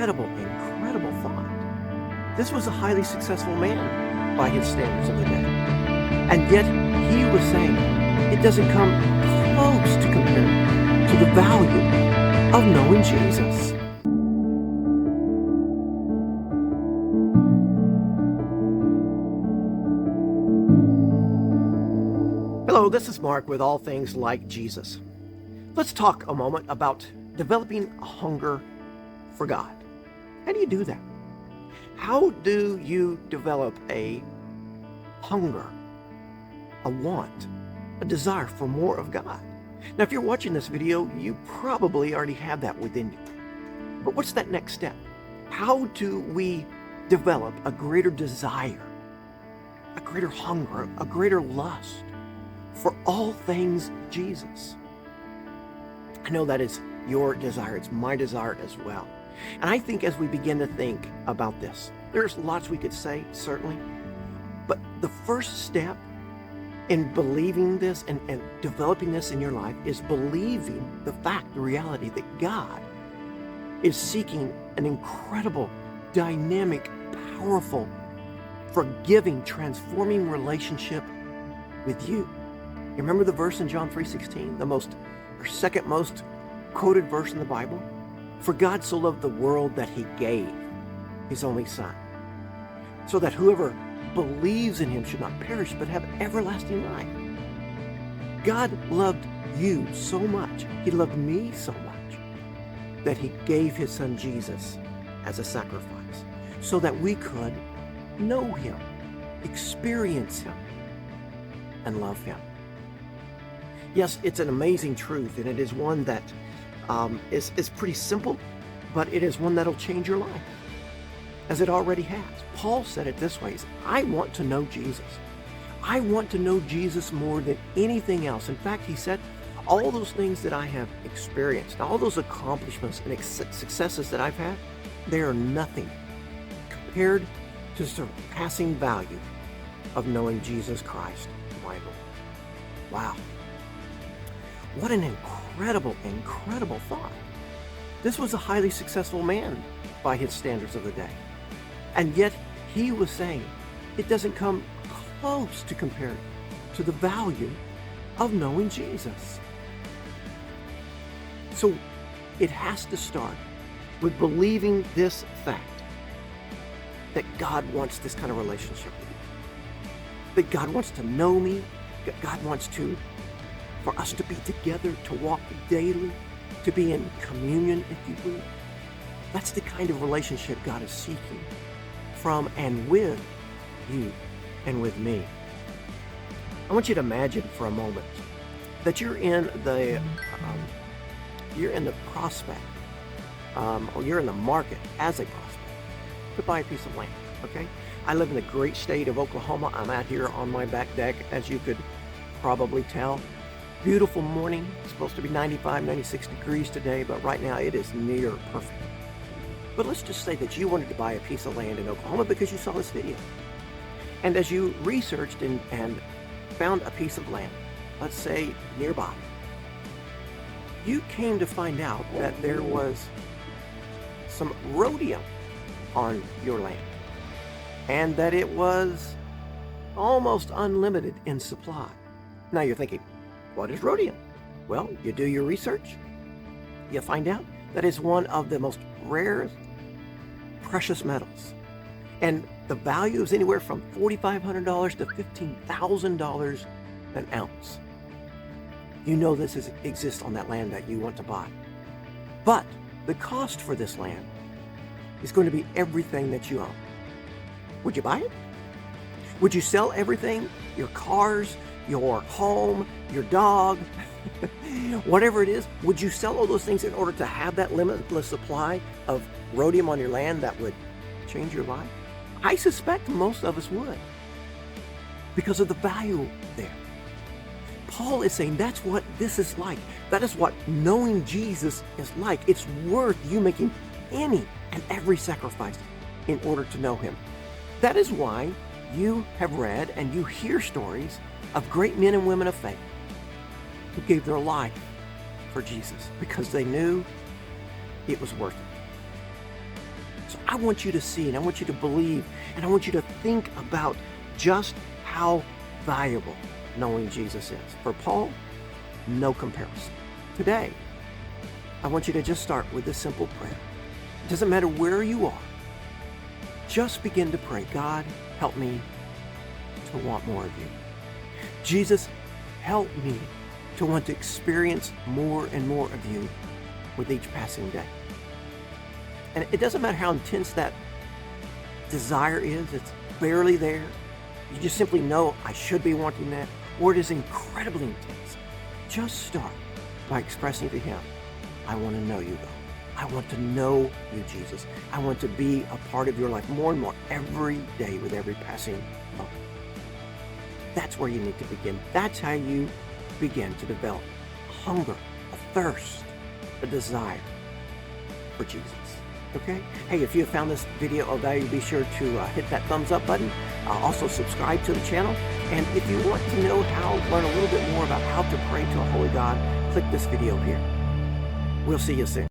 incredible thought. This was a highly successful man by his standards of the day. And yet he was saying it doesn't come close to comparing to the value of knowing Jesus. Hello, this is Mark with All Things Like Jesus. Let's talk a moment about developing a hunger for God. How do you do that? How do you develop a hunger, a want, a desire for more of God? Now, if you're watching this video, you probably already have that within you. But what's that next step? How do we develop a greater desire, a greater hunger, a greater lust for all things Jesus? I know that is your desire. It's my desire as well. And I think as we begin to think about this, there's lots we could say, certainly. But the first step in believing this and developing this in your life is believing the fact, the reality that God is seeking an incredible, dynamic, powerful, forgiving, transforming relationship with you. You remember the verse in John 3:16, second most quoted verse in the Bible? For God so loved the world that he gave his only son, so that whoever believes in him should not perish but have everlasting life. God loved you so much, he loved me so much, that he gave his son Jesus as a sacrifice so that we could know him, experience him, and love him. Yes, it's an amazing truth, and it is one that is pretty simple, but it is one that'll change your life, as it already has. Paul said it this way: I want to know Jesus. I want to know Jesus more than anything else. In fact, he said, all those things that I have experienced, all those accomplishments and successes that I've had, they are nothing compared to the surpassing value of knowing Jesus Christ, my Lord. Wow. What an incredible thought. This was a highly successful man by his standards of the day. And yet he was saying it doesn't come close to comparing to the value of knowing Jesus. So it has to start with believing this fact, that God wants this kind of relationship with you, that God wants to know me, that God wants for us to be together, to walk daily, to be in communion, if you will. That's the kind of relationship God is seeking from and with you and with me. I want you to imagine for a moment that you're in the prospect, or you're in the market as a prospect to buy a piece of land. Okay, I live in the great state of Oklahoma. I'm out here on my back deck, as you could probably tell. Beautiful morning. It's supposed to be 95, 96 degrees today, but right now it is near perfect. But let's just say that you wanted to buy a piece of land in Oklahoma because you saw this video. And as you researched and found a piece of land, let's say nearby, you came to find out that there was some rhodium on your land, and that it was almost unlimited in supply. Now you're thinking, what is rhodium? Well, you do your research, you find out that it's one of the most rare, precious metals. And the value is anywhere from $4,500 to $15,000 an ounce. You know this exists on that land that you want to buy. But the cost for this land is going to be everything that you own. Would you buy it? Would you sell everything? Your cars, your home, your dog, whatever it is, would you sell all those things in order to have that limitless supply of rhodium on your land that would change your life? I suspect most of us would, because of the value there. Paul is saying that's what this is like. That is what knowing Jesus is like. It's worth you making any and every sacrifice in order to know him. That is why you have read and you hear stories of great men and women of faith who gave their life for Jesus because they knew it was worth it. I want you to see, and I want you to believe, and I want you to think about just how valuable knowing Jesus is. For Paul, no comparison. Today, I want you to just start with this simple prayer. It doesn't matter where you are. Just begin to pray, God, help me to want more of you. Jesus, help me to want to experience more and more of you with each passing day. And it doesn't matter how intense that desire is, it's barely there. You just simply know I should be wanting that, or it is incredibly intense. Just start by expressing to him, I want to know you, God. I want to know you, Jesus. I want to be a part of your life more and more every day with every passing moment. That's where you need to begin. That's how you begin to develop a hunger, a thirst, a desire for Jesus. Okay? Hey, if you have found this video of value, be sure to hit that thumbs up button. Also subscribe to the channel. And if you want to know learn a little bit more about how to pray to a holy God, click this video here. We'll see you soon.